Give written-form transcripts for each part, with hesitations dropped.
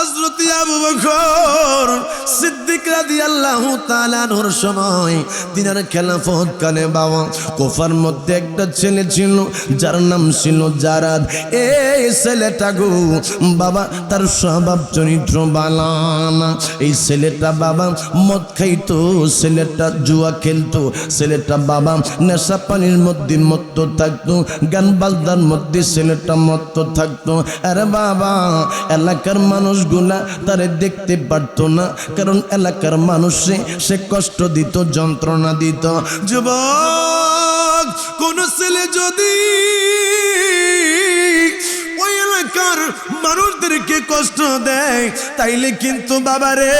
হযরত আবু বকর সিদ্দিক রাদিয়াল্লাহু তাআলা আনহুর সময় তিনার খেলাফত কালে বাবা কুফার মধ্যে একটা ছেলে ছিল যার নাম ছিল জারাদ। এই ছেলেটা গো বাবা তার স্বভাব চরিত্র ভালো না। এই ছেলেটা বাবা মদ খাইতো, ছেলেটা জুয়া খেলতো, ছেলেটা বাবা নেশা পানির মধ্যে মত্ত থাকতো, গান বাজনার মধ্যে ছেলেটা মত্ত থাকতো। আরে বাবা এলাকার মানুষগুলা তারে দেখতে পারতো না, কারণ এলাকার মানুষে সে কষ্ট দিত, যন্ত্রণা দিত। যুবক কোন ছেলে যদি ওই এলাকার মানুষদেরকে কষ্ট দেয় তাইলে কিন্তু বাবারে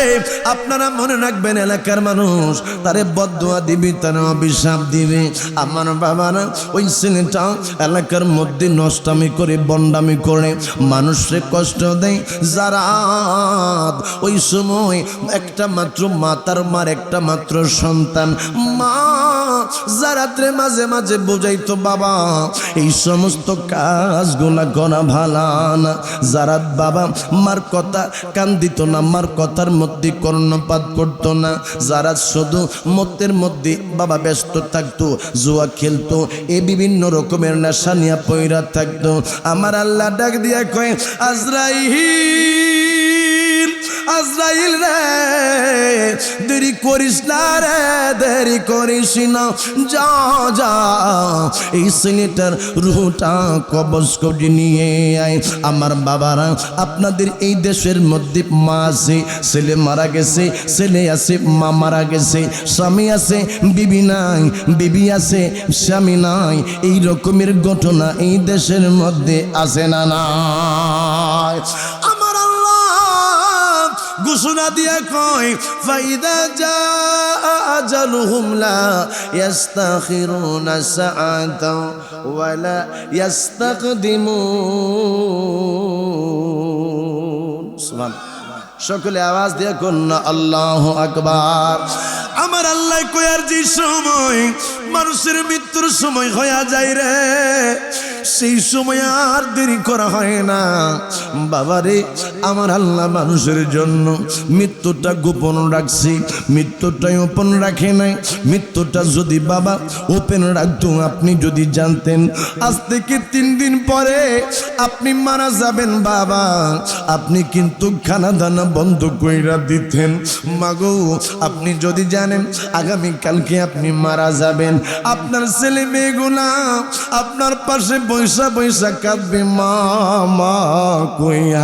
আপনারা মনে রাখবেন এলাকার মানুষ তারে বদদুয়া দিবে, তার অভিশাপ দিবে। আমার বাবারা ওই ছেলেটা এলাকার মধ্যে নষ্টামি করে বন্ডামি করে মানুষকে কষ্ট দেয়। যারা ওই সময় একটা মাত্র মাতার মার একটা মাত্র সন্তান, মা যারাত্রে মাঝে মাঝে বোঝাইতো বাবা এই সমস্ত কাজগুলা করা ভালো না। যারা বাবা মার কথা কান দিত না, মার কথার মধ্যে কর্ণপাত করতো না। যারা শুধু মতের মধ্যে বাবা ব্যস্ত থাকতো, জুয়া খেলতো, এই বিভিন্ন রকমের নেশা নিয়ে পয়রা থাকতো। আমার আল্লাহ ডাক দিয়া কয় আজরাইল, আজরাইল রে দেরি করিস না রে, দেরি করিস না, যা যা এই ছেলেটার রুহটা কবজ করে নিয়ে আয়। আমার বাবারা আপনাদের এই দেশের মধ্যে মা আছে, ছেলে মারা গেছে, ছেলে আছে, মা মারা গেছে, স্বামী আছে, বিবি নাই, বিবি আছে, স্বামী নাই। এই রকমের ঘটনা এই দেশের মধ্যে আছে না নাই? আমার আল্লাহ ঘোষণা দিয়ে কয় ফাইদা জা আজালুহুম লা ইস্তাখিরুনা সাআতাও ওয়ালা ইস্তাকদিমুন। সুবহানাল্লাহ। সকলে আওয়াজ দিয়ে কোন আল্লাহু আকবার। আমার আল্লাহ কয়ার যে সময় মানুষের মৃত্যুর সময় হয়ে যায় রে, সেই সময় আর দেরি করা হয় না বাবারে। আমার আল্লাহ মানুষের জন্য মৃত্যুটা গোপন রাখছি, মৃত্যুটাই ওপেন রাখে নাই। মৃত্যুটা যদি বাবা ওপেন রাখতো, আপনি যদি জানতেন আজ থেকে 3 দিন পরে আপনি মারা যাবেন বাবা, আপনি কিন্তু খানা দানা বন্ধ কইরা দিতেন। মাগো আপনি যদি জানেন আগামীকালকে আপনি মারা যাবেন, আপনার ছেলে মেয়েগুলা আপনার পাশে বৈশা বৈশা কাঁদবে মা মা কইয়া।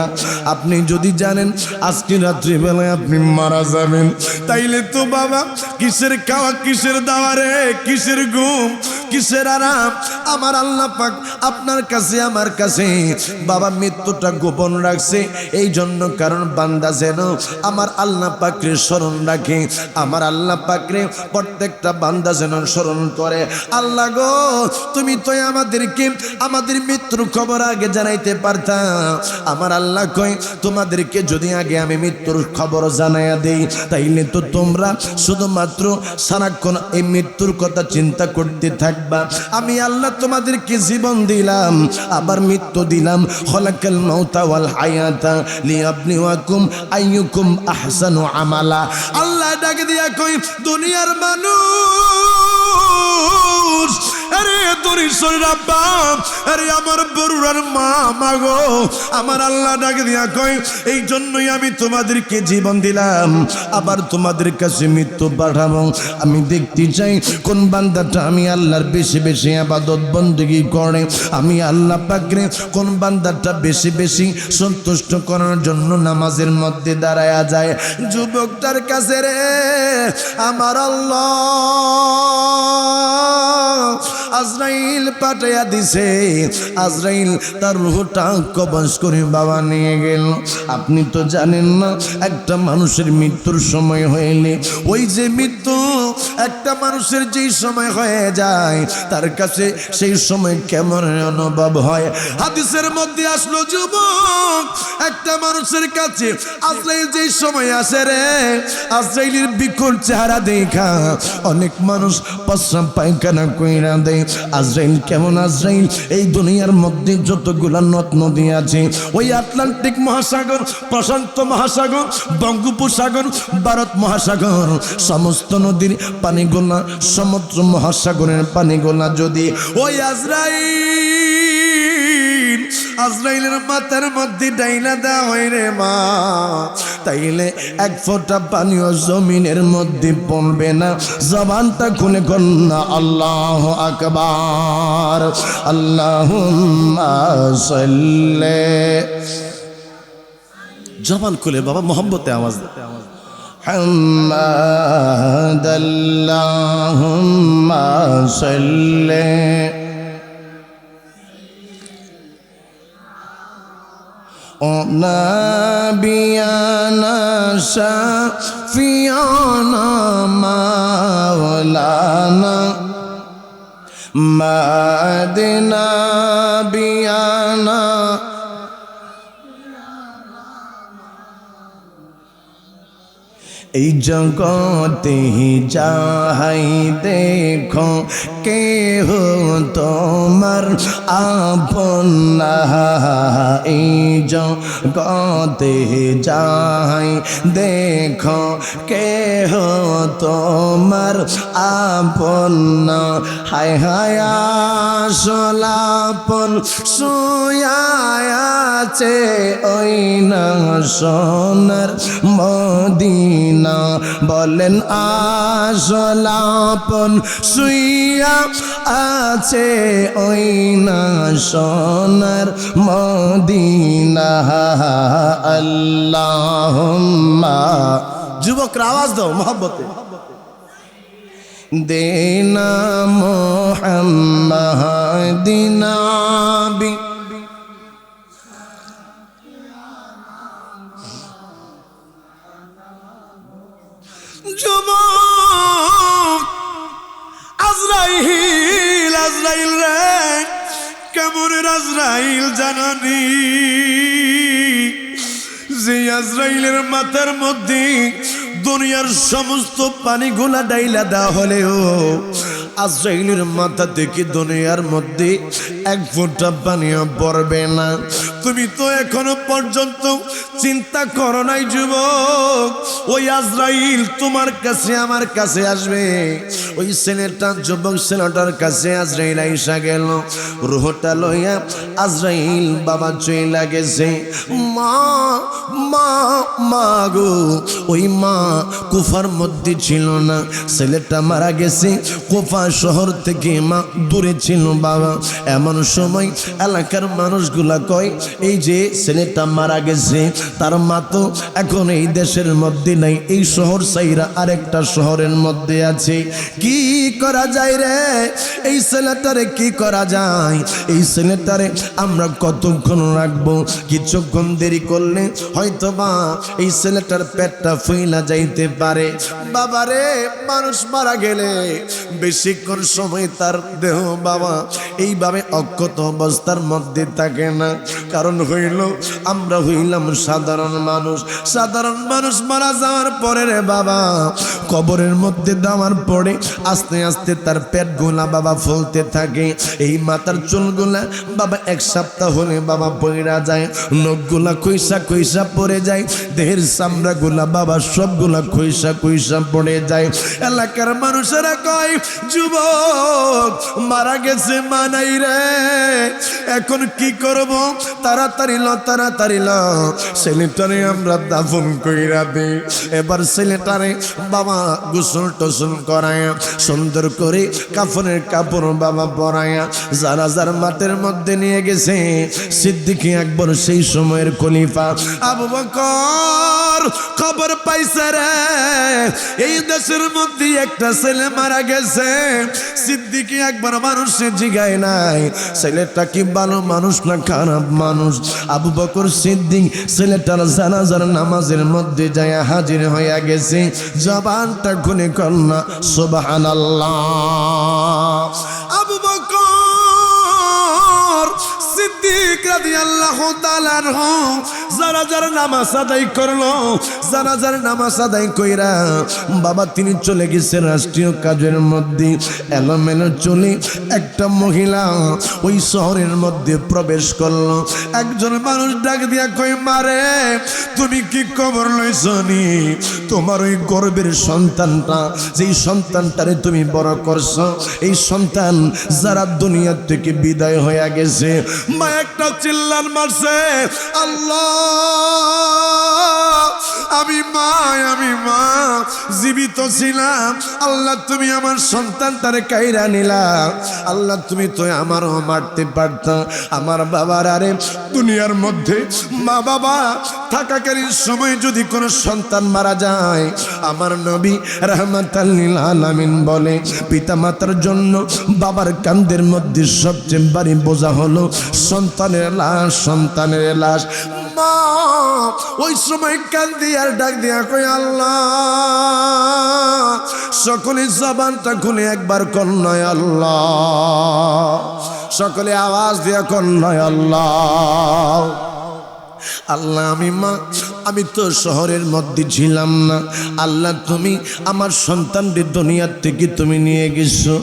আপনি যদি জানেন আজকে রাত্রিবেলায় আপনি মারা যাবেন, তাইলে তো বাবা কিসের খাওয়া, কিসের দাওয়া রে, কিসের ঘুম, কিসের আরাম? আমার আল্লাহ পাক আপনার কাছে আমার কাছে বাবা মৃত্যুটা গোপন রাখছে এই জন্য, কারণ বান্দা যেন আমার আল্লাহ পাকরে স্মরণ রাখে, আমার আল্লাহ পাকরে প্রত্যেকটা বান্দা যেন স্মরণ করে। আল্লাহ গো তুমি তো আমাদেরকে আমাদের মৃত্যুর খবর আগে জানাইতে পারতাম। আমার আল্লাহ কয় তোমাদেরকে যদি আগে আমি মৃত্যুর খবর জানাইয়া দেই তাইলে তো তোমরা শুধুমাত্র সারাক্ষণ এই মৃত্যুর কথা চিন্তা করতে থাকবা। আমি আল্লাহ তোমাদেরকে জীবন দিলাম আবার মৃত্যু দিলাম। খলাকাল মাউতা ওয়াল হায়াতা লিয়াবলুয়াকুম আইয়ুকুম আহসানু আমালা। আল্লাহ ডাক দিয়া কই দুনিয়ার মানুষ, আরে দরিশর আব্বা, আরে আমার বড়ুরার মা মাগো, আমার আল্লাহ ডাক দিয়া কই এই জন্যই আমি তোমাদেরকে জীবন দিলাম আবার তোমাদের কাছে মৃত্যু পাঠাবো। আমি দেখতে চাই কোন বান্দাটা আমি আল্লাহর বেশি বেশি ইবাদত বندگی করে, আমি আল্লাহ পাকরে কোন বান্দাটা বেশি বেশি সন্তুষ্ট করার জন্য নামাজের মধ্যে দাঁড়ায়া যায়। যুবকটার কাছে রে আমার আল্লাহ আজরাইল পাঠাইয়া দিছে, আজরাইল তার রূহটা কবজ করে বাবা নিয়ে গেল। আপনি তো জানেন না একটা মানুষের মৃত্যুর সময় হইলে ওই যে মৃত্যু একটা মানুষের যেই সময় হয়ে যায় তার কাছে সেই সময় কেমন অনুভব হয়। হাদিসের মধ্যে আসলো যুবক, একটা মানুষের কাছে আজরাইল যেই সময় আসে রে, আজরাইলের বিকট চেহারা দেখা অনেক মানুষ প্রস্রাব পায়খানা কইরা দেয়। আজরাইল কেমন? আজরাইল এই দুনিয়ার মধ্যে যতগুলা নদ নদী আছে, ওই আটলান্টিক মহাসাগর, প্রশান্ত মহাসাগর, বঙ্গোপসাগর, ভারত মহাসাগর, সমস্ত নদীর পানিগুলা, সমুদ্র মহাসাগরের পানিগুলা যদি ওই আজরাইলের মাথার মধ্যে ডাইলা দেওয়া হয় রে মা, তাইলে এক ফোঁটা পানিও জমিনের মধ্যে পড়বে না। জবানটা খুলে কন্যা আল্লাহু আকবার, আল্লাহুম্মা সাল্লি। জবান খুলে বাবা মোহাম্মতে আওয়াজ হাম্মাদ আল্লাহুম্মা সাল্লি ও নবিয়ানা শাফিয়ানা মাওলানা মাদিনা বিয়ানা এই জগতে যাহাই দেখো কেহ তোমার আপন না, এই জগতে যাহাই দেখো কেহ তোমার আপন না। হায় হায় আসলাপন শুয়াছে ওই না সোনার মদিনা, বলেন আসলাপন শুইয়া আছে ওই না সোনার মদিনা। আল্লাহুম্মা, যুবকরা আওয়াজ দাও মোহাব্বতে, দেনা মুহাম্মাদিনা বি যুবক। আজরাইল, আজরাইল রে, কেমন আজরাইল জানানি? যে আজরাইলের মাথার মধ্যে দুনিয়ার সমস্ত পানিগুলা ডাইলা দেওয়া হলেও আজরাইলের মাথা থেকে দুনিয়ার মধ্যে এক ফোঁটা পানিও পড়বে না। তুমি তো এখনো পর্যন্ত চিন্তা করো নাই যুবক, ওই আজরাইল তোমার কাছে আমার কাছে আসবে। ওই ছেলেটা, যুবক ছেলেটার কাছে আজরাইল আইসা গেল, রুহটা লইয়া আজরাইল বাবা চইলা গেছে। মা মা মা গো, ওই মা কুফার মধ্যে ছিল না, ছেলেটা মারা গেছে। কুফা শহর থেকে মা দূরে ছিল বাবা। এমন সময় এলাকার মানুষগুলা কয়, এই যে ছেলেটা মারা গেছে তার মা তো এখন এই দেশের মধ্যে নাই, এই শহর সাইরা আরেকটা শহরের মধ্যে আছে। কি করা যায় রে? এই ছেলেটারে কি করা যায়? এই ছেলেটারে আমরা কতক্ষণ রাখবো? কিছুক্ষণ দেরি করলে হয়তো বা এই ছেলেটার পেটটা ফুইলা যাইতে পারে। বাবারে, মানুষ মারা গেলে বেশিক্ষণ সময় তার দেহ বাবা এইভাবে অক্ষত অবস্থার মধ্যে থাকে না। কারণ হইল আমরা হইলাম সাধারণ মানুষ। সাধারণ মানুষ মারা যাওয়ার পরে রে বাবা, কবরের মধ্যে দেওয়ার পরে আস্তে আস্তে তার পেট গুলা বাবা ফুলতে থাকে। এই মাথার চুলগুলা বাবা এক সপ্তাহ হলে বাবা পড়া যায়, নখগুলা খুইসা খুইসা পড়ে যায়, দেহের চামড়া গুলা বাবা সবগুলা খুইসা খুইসা পড়ে যায়। এলাকার মানুষেরা কয়, যুবক মারা গেছে, মা নাই রে, এখন কি করব? তাড়াতাড়ি ল, তাড়াতাড়ি ল, ছেলেটারে আমরা দাফন কইরা দিই। এবার ছেলেটারে বাবা গোসল টোসল করায়া সুন্দর করে কাফনের কাপড় বাবা পরায়া জানাজার মাঠের মধ্যে নিয়ে গেছে সিদ্দিক আকবর, সেই সময়ের খলিফা আবু বকর খবর পাইছে রে এই দেশের মধ্যে একটা ছেলে মারা গেছে। সিদ্দিকী একবার মানুষে জিগায় নাই ছেলেটা কি ভালো মানুষ না খারাপ মানুষ। আবু বকর সিদ্দিক ছেলেটার জানাজার নামাজের মধ্যে যায় হাজির হয়ে গেছে। জবানটা খুলে কন্যা সুবহানাল্লাহ। আবু বকর সিদ্দিক রাদিয়াল্লাহু তাআলা আনহু জানাজার নামাজ আদায় করলো। জানাজার নামাজ আদায় কইরা বাবা তিনি চলে গেছে রাষ্ট্রীয় কাজের মধ্যে। এলোমেলো চলে একটা মহিলা ওই শহরের মধ্যে প্রবেশ করলো। একজন মানুষ ডাক দিয়া কই মারে তুমি কি খবর লইছনি? তোমার ওই গর্ভের সন্তানটা যেই সন্তানটারে তুমি বড় করছো এই সন্তান যারা দুনিয়া থেকে বিদায় হয়ে গেছে। মা একটা চিল্লান মারছে আল্লাহ আমি মা জীবিত ছিলাম আল্লাহ তুমি আমার সন্তানটারে কাইরা নিলা। আল্লাহ তুমি তো আমারও মারতে পারতা। আমার বাবার আরে দুনিয়ার মধ্যে মা বাবা থাকাকালীন সময় যদি কোনো সন্তান মারা যায় আমার নবী রাহমাতাল লিল আলামিন বলে পিতা মাতার জন্য বাবার কাঁধের মধ্যে সবচেয়ে ভারী বোঝা হলো সন্তানের লাশ, সন্তানের লাশ। মা ওই সময় কান্দি আর ডাক দিয়া কই আল্লাহ সকলে জবানটা খুলে একবার কন্যায় আল্লাহ, সকলে আওয়াজ দিয়া কন্যায় আল্লাহ। আল্লাহ আমি তো শহরের মধ্যে ছিলাম না। আল্লাহ তুমি আমার সন্তানদের দুনিয়ার থেকে তুমি নিয়ে গেছো।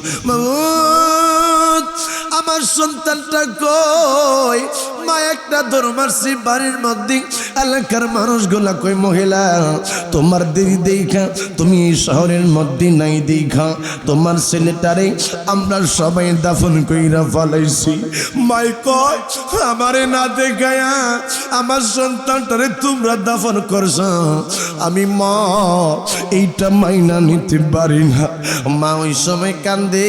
আমার সন্তানটা কই? মা একটা ধর্মার্সি বাড়ির মধ্যে এলাকার মানুষগুলা কই মহিলা তোমার দেরি দেখা তুমি এই শহরের মধ্যে নাই দেখা তোমার ছেলেটারে আমরা সবাই দাফন কইরা ফলাইছি। মাই কয় আমারে না দেখায়া আমার সন্তানটারে তোমরা দাফন করছো। আমি মা এইটা মাইনা নিতে পারি না। মা ওই সময় কান্দে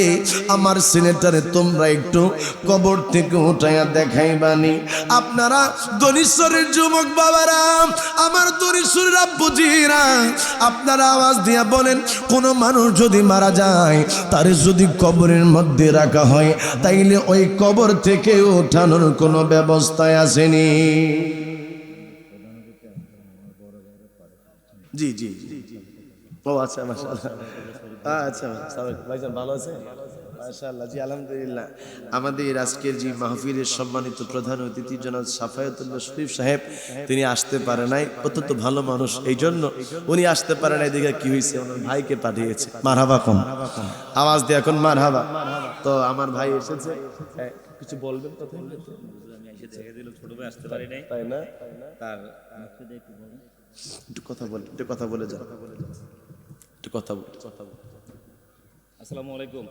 আমার ছেলেটারে তোমরা একটু কবর থেকে উঠাইয়া দেখাইবানি। আপনারা দনিশ্বরের যুবক বাবারা, আমার দনিশ্বরের আব্বুজিরা, আপনারা আওয়াজ দিয়া বলেন কোন মানুষ যদি মারা যায় তারে যদি কবরের মধ্যে রাখা হয় তাইলে ওই কবর থেকে ওঠানোর কোনো ব্যবস্থায় আসেনি? জি জি ও আচ্ছা মাশাআল্লাহ, আচ্ছা ভাইজান ভালো আছে মাশাআল্লাহ। জি আলহামদুলিল্লাহ। আমাদের আজকের যে মাহফিলের সম্মানিত প্রধান অতিথি জনাব সাফায়াতুল্লাহ শরীফ সাহেব তিনি আসতে পারে নাই। অত্যন্ত ভালো মানুষ, এই জন্য উনি আসতে পারে নাই দেখে কি হয়েছে ওনার ভাইকে পাঠিয়েছে। মারহাবা কম আওয়াজ দিয়ে এখন মারহাবা। তো আমার ভাই এসেছে, কিছু বলবেন? কথা ছোট ভাই আসতে পারি নাই তাই না? তার একটু কথা বলে যান, একটু কথা বলে। আসসালামু আলাইকুম।